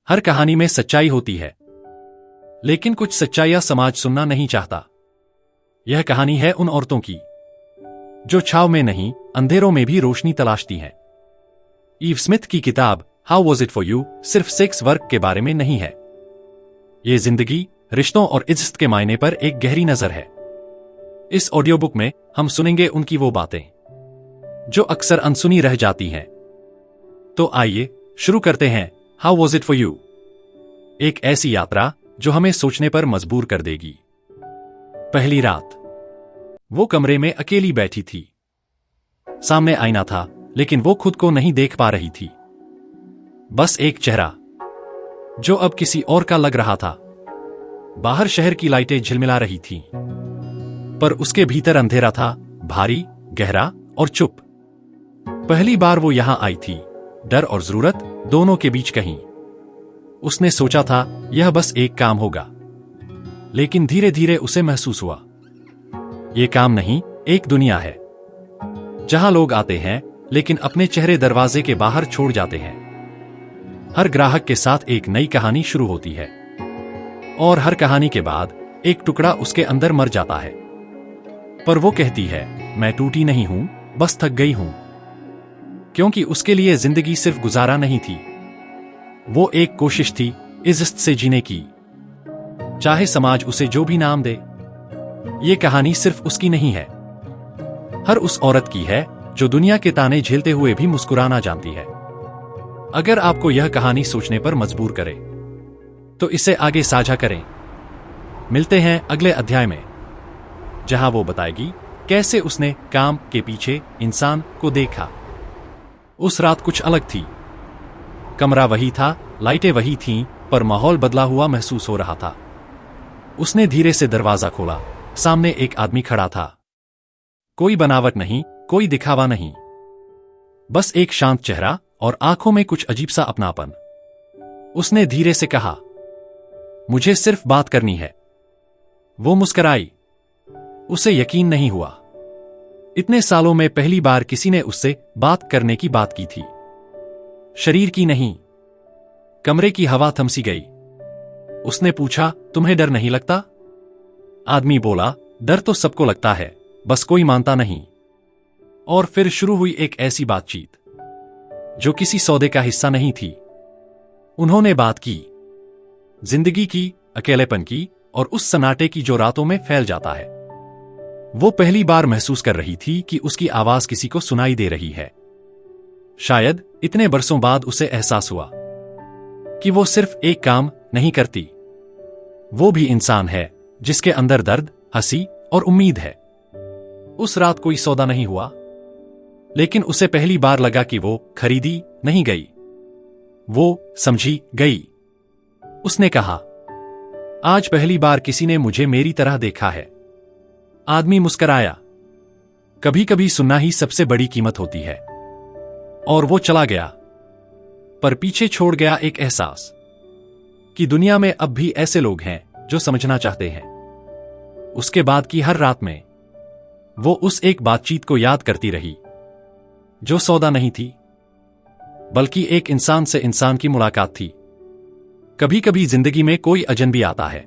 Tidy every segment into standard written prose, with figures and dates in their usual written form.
हर कहानी में सच्चाई होती है, लेकिन कुछ सच्चाइयां समाज सुनना नहीं चाहता। यह कहानी है उन औरतों की जो छाव में नहीं, अंधेरों में भी रोशनी तलाशती हैं। ईव स्मिथ की किताब how was it for you सिर्फ सेक्स वर्क के बारे में नहीं है। ये जिंदगी, रिश्तों और इज्जत के मायने पर एक गहरी नजर है। इस ऑडियो बुक में हम सुनेंगे उनकी वो बातें जो अक्सर अनसुनी रह जाती हैं। तो आइए शुरू करते हैं how was it for you, एक ऐसी यात्रा जो हमें सोचने पर मजबूर कर देगी। पहली रात। वो कमरे में अकेली बैठी थी। सामने आईना था, लेकिन वो खुद को नहीं देख पा रही थी। बस एक चेहरा जो अब किसी और का लग रहा था। बाहर शहर की लाइटें झिलमिला रही थीं, पर उसके भीतर अंधेरा था, भारी, गहरा और चुप। पहली बार वो यहां आई थी, डर और जरूरत दोनों के बीच कहीं। उसने सोचा था यह बस एक काम होगा, लेकिन धीरे धीरे उसे महसूस हुआ यह काम नहीं, एक दुनिया है जहां लोग आते हैं लेकिन अपने चेहरे दरवाजे के बाहर छोड़ जाते हैं। हर ग्राहक के साथ एक नई कहानी शुरू होती है, और हर कहानी के बाद एक टुकड़ा उसके अंदर मर जाता है। पर वो कहती है, मैं टूटी नहीं हूं, बस थक गई हूं। क्योंकि उसके लिए जिंदगी सिर्फ गुजारा नहीं थी, वो एक कोशिश थी इज्जत से जीने की, चाहे समाज उसे जो भी नाम दे। ये कहानी सिर्फ उसकी नहीं है, हर उस औरत की है जो दुनिया के ताने झेलते हुए भी मुस्कुराना जानती है। अगर आपको यह कहानी सोचने पर मजबूर करे, तो इसे आगे साझा करें। मिलते हैं अगले अध्याय में, जहां वो बताएगी कैसे उसने काम के पीछे इंसान को देखा। उस रात कुछ अलग थी। कमरा वही था, लाइटें वही थीं, पर माहौल बदला हुआ महसूस हो रहा था। उसने धीरे से दरवाजा खोला। सामने एक आदमी खड़ा था। कोई बनावट नहीं, कोई दिखावा नहीं, बस एक शांत चेहरा और आंखों में कुछ अजीब सा अपनापन। उसने धीरे से कहा, मुझे सिर्फ बात करनी है। वो मुस्कुराई। उसे यकीन नहीं हुआ। इतने सालों में पहली बार किसी ने उससे बात करने की बात की थी। शरीर की नहीं। कमरे की हवा थमसी गई। उसने पूछा, तुम्हें डर नहीं लगता? आदमी बोला, डर तो सबको लगता है, बस कोई मानता नहीं। और फिर शुरू हुई एक ऐसी बातचीत जो किसी सौदे का हिस्सा नहीं थी। उन्होंने बात की, जिंदगी की, अकेलेपन की, और उस सन्नाटे की जो रातों में फैल जाता है। वो पहली बार महसूस कर रही थी कि उसकी आवाज किसी को सुनाई दे रही है। शायद इतने बरसों बाद उसे एहसास हुआ कि वो सिर्फ एक काम नहीं करती, वो भी इंसान है जिसके अंदर दर्द, हंसी और उम्मीद है। उस रात कोई सौदा नहीं हुआ, लेकिन उसे पहली बार लगा कि वो खरीदी नहीं गई, वो समझी गई। उसने कहा, आज पहली बार किसी ने मुझे मेरी तरह देखा है। आदमी मुस्कराया। कभी कभी सुनना ही सबसे बड़ी कीमत होती है। और वो चला गया, पर पीछे छोड़ गया एक एहसास कि दुनिया में अब भी ऐसे लोग हैं जो समझना चाहते हैं। उसके बाद की हर रात में वो उस एक बातचीत को याद करती रही, जो सौदा नहीं थी, बल्कि एक इंसान से इंसान की मुलाकात थी। कभी कभी जिंदगी में कोई अजनबी आता है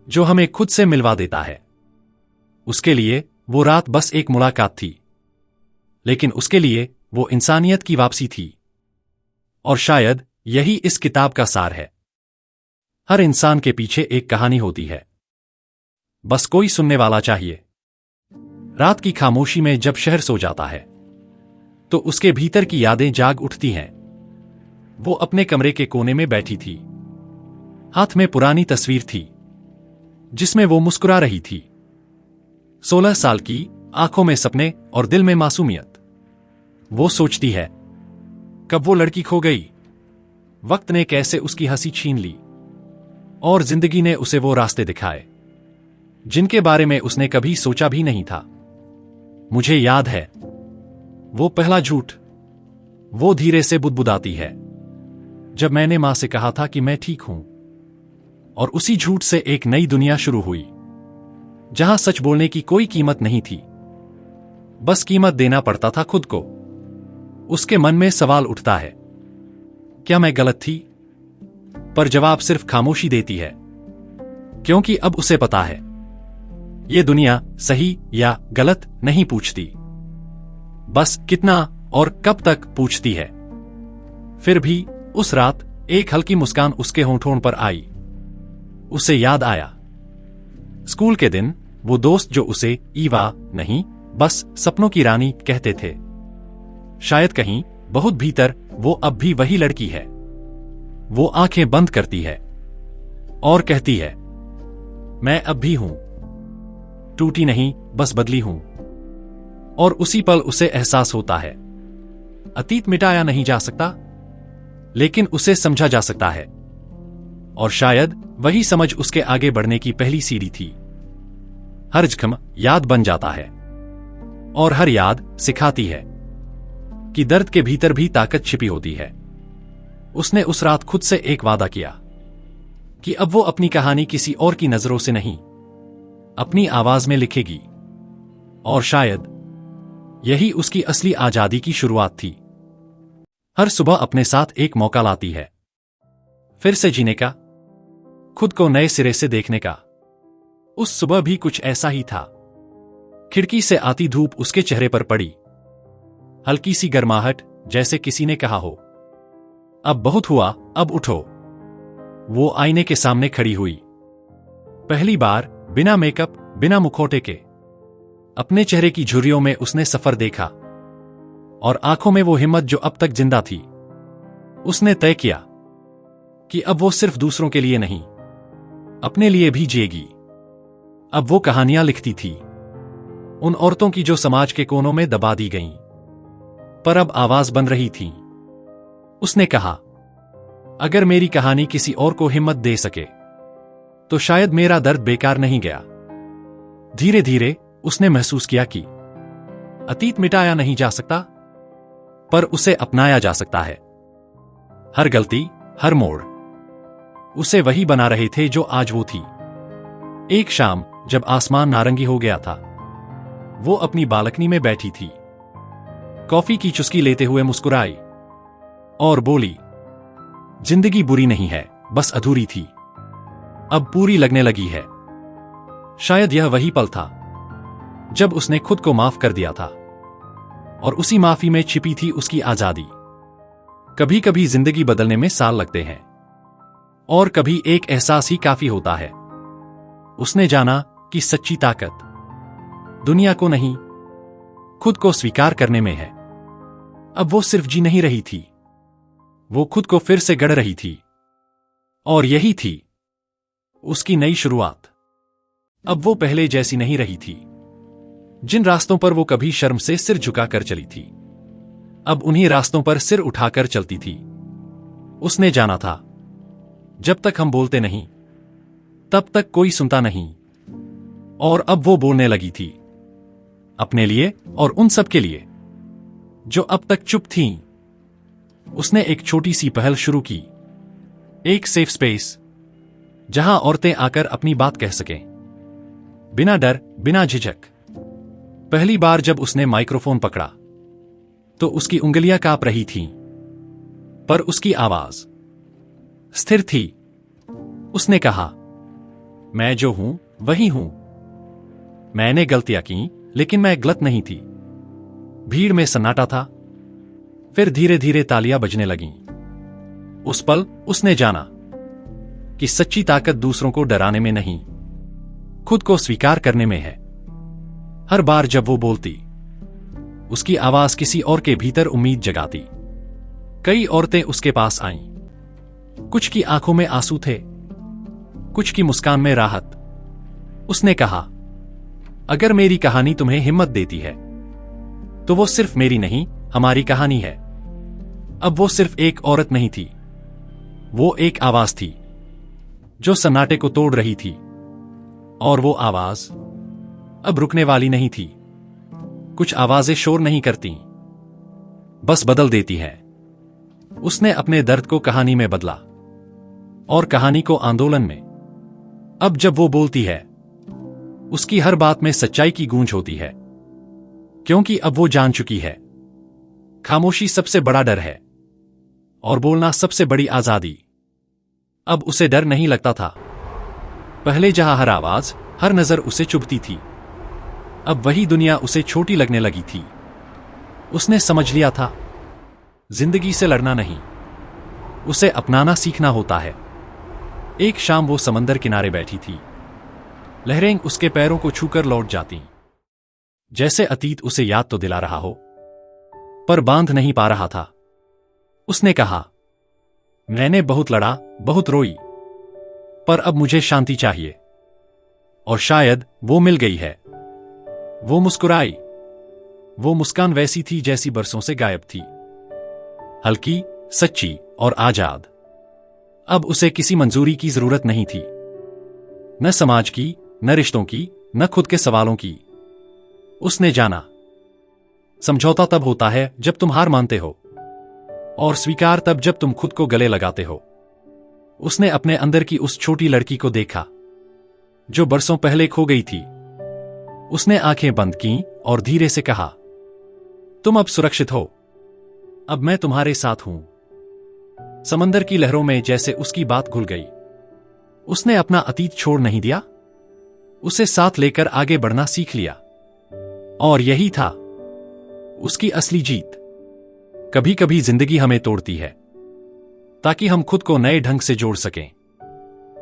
जो हमें खुद से मिलवा देता है। उसके लिए वो रात बस एक मुलाकात थी, लेकिन उसके लिए वो इंसानियत की वापसी थी। और शायद यही इस किताब का सार है। हर इंसान के पीछे एक कहानी होती है, बस कोई सुनने वाला चाहिए। रात की खामोशी में जब शहर सो जाता है, तो उसके भीतर की यादें जाग उठती हैं। वो अपने कमरे के कोने में बैठी थी। हाथ में पुरानी तस्वीर थी जिसमें वो मुस्कुरा रही थी। 16 साल की, आंखों में सपने और दिल में मासूमियत। वो सोचती है, कब वो लड़की खो गई, वक्त ने कैसे उसकी हंसी छीन ली, और जिंदगी ने उसे वो रास्ते दिखाए जिनके बारे में उसने कभी सोचा भी नहीं था। मुझे याद है वो पहला झूठ। वो धीरे से बुदबुदाती है, जब मैंने मां से कहा था कि मैं ठीक हूं। और उसी झूठ से एक नई दुनिया शुरू हुई, जहां सच बोलने की कोई कीमत नहीं थी, बस कीमत देना पड़ता था खुद को। उसके मन में सवाल उठता है, क्या मैं गलत थी? पर जवाब सिर्फ खामोशी देती है, क्योंकि अब उसे पता है ये दुनिया सही या गलत नहीं पूछती, बस कितना और कब तक पूछती है। फिर भी उस रात एक हल्की मुस्कान उसके होंठों पर आई। उसे याद आया स्कूल के दिन, वो दोस्त जो उसे ईवा नहीं बस सपनों की रानी कहते थे। शायद कहीं बहुत भीतर वो अब भी वही लड़की है। वो आंखें बंद करती है और कहती है, मैं अब भी हूं, टूटी नहीं बस बदली हूं। और उसी पल उसे एहसास होता है अतीत मिटाया नहीं जा सकता, लेकिन उसे समझा जा सकता है। और शायद वही समझ उसके आगे बढ़ने की पहली सीढ़ी थी। हर जख्म याद बन जाता है, और हर याद सिखाती है कि दर्द के भीतर भी ताकत छिपी होती है। उसने उस रात खुद से एक वादा किया कि अब वो अपनी कहानी किसी और की नजरों से नहीं, अपनी आवाज में लिखेगी। और शायद यही उसकी असली आजादी की शुरुआत थी। हर सुबह अपने साथ एक मौका लाती है, फिर से जीने का, खुद को नए सिरे से देखने का। उस सुबह भी कुछ ऐसा ही था। खिड़की से आती धूप उसके चेहरे पर पड़ी, हल्की सी गर्माहट, जैसे किसी ने कहा हो, अब बहुत हुआ, अब उठो। वो आईने के सामने खड़ी हुई, पहली बार बिना मेकअप, बिना मुखौटे के। अपने चेहरे की झुर्रियों में उसने सफर देखा, और आंखों में वो हिम्मत जो अब तक जिंदा थी। उसने तय किया कि अब वो सिर्फ दूसरों के लिए नहीं, अपने लिए भी जिएगी। अब वो कहानियां लिखती थी, उन औरतों की जो समाज के कोनों में दबा दी गईं, पर अब आवाज बन रही थी। उसने कहा, अगर मेरी कहानी किसी और को हिम्मत दे सके, तो शायद मेरा दर्द बेकार नहीं गया। धीरे धीरे उसने महसूस किया कि अतीत मिटाया नहीं जा सकता, पर उसे अपनाया जा सकता है। हर गलती, हर मोड़ उसे वही बना रहे थे जो आज वो थी। एक शाम जब आसमान नारंगी हो गया था, वो अपनी बालकनी में बैठी थी, कॉफी की चुस्की लेते हुए मुस्कुराई और बोली, जिंदगी बुरी नहीं है, बस अधूरी थी, अब पूरी लगने लगी है। शायद यह वही पल था जब उसने खुद को माफ कर दिया था, और उसी माफी में छिपी थी उसकी आजादी। कभी कभी जिंदगी बदलने में साल लगते हैं, और कभी एक एहसास ही काफी होता है। उसने जाना कि सच्ची ताकत दुनिया को नहीं, खुद को स्वीकार करने में है। अब वो सिर्फ जी नहीं रही थी, वो खुद को फिर से गढ़ रही थी, और यही थी उसकी नई शुरुआत। अब वो पहले जैसी नहीं रही थी। जिन रास्तों पर वो कभी शर्म से सिर झुकाकर चली थी, अब उन्हीं रास्तों पर सिर उठाकर चलती थी। उसने जाना था, जब तक हम बोलते नहीं, तब तक कोई सुनता नहीं। और अब वो बोलने लगी थी, अपने लिए और उन सब के लिए जो अब तक चुप थीं। उसने एक छोटी सी पहल शुरू की, एक सेफ स्पेस जहां औरतें आकर अपनी बात कह सकें, बिना डर, बिना झिझक। पहली बार जब उसने माइक्रोफोन पकड़ा, तो उसकी उंगलियां कांप रही थीं, पर उसकी आवाज स्थिर थी। उसने कहा, मैं जो हूं वही हूं। मैंने गलतियां की, लेकिन मैं गलत नहीं थी। भीड़ में सन्नाटा था, फिर धीरे धीरे तालियां बजने लगीं। उस पल उसने जाना कि सच्ची ताकत दूसरों को डराने में नहीं, खुद को स्वीकार करने में है। हर बार जब वो बोलती, उसकी आवाज किसी और के भीतर उम्मीद जगाती। कई औरतें उसके पास आईं। कुछ की आंखों में आंसू थे, कुछ की मुस्कान में राहत। उसने कहा, अगर मेरी कहानी तुम्हें हिम्मत देती है, तो वो सिर्फ मेरी नहीं, हमारी कहानी है। अब वो सिर्फ एक औरत नहीं थी, वो एक आवाज थी जो सन्नाटे को तोड़ रही थी। और वो आवाज अब रुकने वाली नहीं थी। कुछ आवाजें शोर नहीं करती, बस बदल देती हैं। उसने अपने दर्द को कहानी में बदला, और कहानी को आंदोलन में। अब जब वो बोलती है, उसकी हर बात में सच्चाई की गूंज होती है, क्योंकि अब वो जान चुकी है, खामोशी सबसे बड़ा डर है, और बोलना सबसे बड़ी आजादी। अब उसे डर नहीं लगता था। पहले जहां हर आवाज, हर नजर उसे चुभती थी, अब वही दुनिया उसे छोटी लगने लगी थी। उसने समझ लिया था, जिंदगी से लड़ना नहीं, उसे अपनाना सीखना होता है। एक शाम वो समंदर किनारे बैठी थी। लहरें उसके पैरों को छूकर लौट जाती, जैसे अतीत उसे याद तो दिला रहा हो, पर बांध नहीं पा रहा था। उसने कहा, मैंने बहुत लड़ा, बहुत रोई, पर अब मुझे शांति चाहिए। और शायद वो मिल गई है। वो मुस्कुराई। वो मुस्कान वैसी थी जैसी बरसों से गायब थी, हल्की, सच्ची और आजाद। अब उसे किसी मंजूरी की जरूरत नहीं थी, न समाज की, न रिश्तों की, न खुद के सवालों की। उसने जाना, समझौता तब होता है जब तुम हार मानते हो, और स्वीकार तब जब तुम खुद को गले लगाते हो। उसने अपने अंदर की उस छोटी लड़की को देखा, जो बरसों पहले खो गई थी। उसने आंखें बंद की और धीरे से कहा, तुम अब सुरक्षित हो, अब मैं तुम्हारे साथ हूं। समंदर की लहरों में जैसे उसकी बात घुल गई। उसने अपना अतीत छोड़ नहीं दिया, उसे साथ लेकर आगे बढ़ना सीख लिया। और यही था उसकी असली जीत। कभी कभी जिंदगी हमें तोड़ती है ताकि हम खुद को नए ढंग से जोड़ सकें।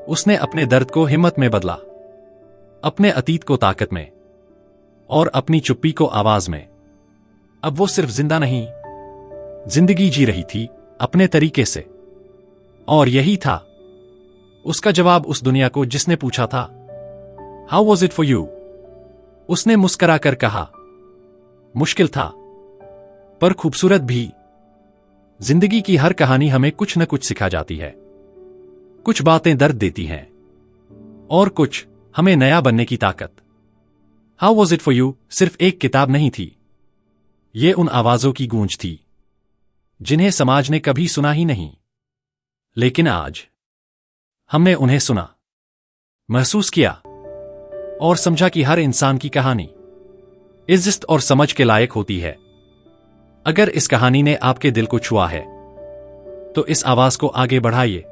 उसने अपने दर्द को हिम्मत में बदला, अपने अतीत को ताकत में, और अपनी चुप्पी को आवाज में। अब वो सिर्फ जिंदा नहीं, जिंदगी जी रही थी अपने तरीके से। और यही था उसका जवाब उस दुनिया को जिसने पूछा था, how was it for you? उसने मुस्कुराकर कहा, मुश्किल था, पर खूबसूरत भी। जिंदगी की हर कहानी हमें कुछ न कुछ सिखा जाती है। कुछ बातें दर्द देती हैं, और कुछ हमें नया बनने की ताकत। How was it for you सिर्फ एक किताब नहीं थी, ये उन आवाजों की गूंज थी जिन्हें समाज ने कभी सुना ही नहीं। लेकिन आज हमने उन्हें सुना, महसूस किया, और समझा कि हर इंसान की कहानी इज्जत और समझ के लायक होती है। अगर इस कहानी ने आपके दिल को छुआ है, तो इस आवाज को आगे बढ़ाइए,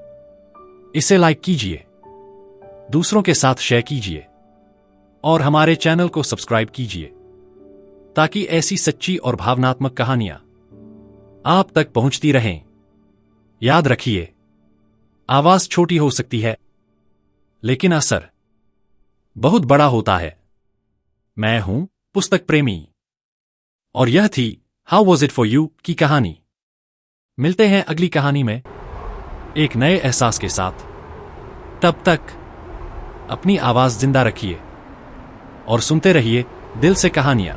इसे लाइक कीजिए, दूसरों के साथ शेयर कीजिए, और हमारे चैनल को सब्सक्राइब कीजिए, ताकि ऐसी सच्ची और भावनात्मक कहानियां आप तक पहुंचती रहें। याद रखिए, आवाज छोटी हो सकती है, लेकिन असर बहुत बड़ा होता है। मैं हूं पुस्तक प्रेमी, और यह थी how was it for you की कहानी। मिलते हैं अगली कहानी में एक नए एहसास के साथ। तब तक अपनी आवाज जिंदा रखिए और सुनते रहिए दिल से कहानियां।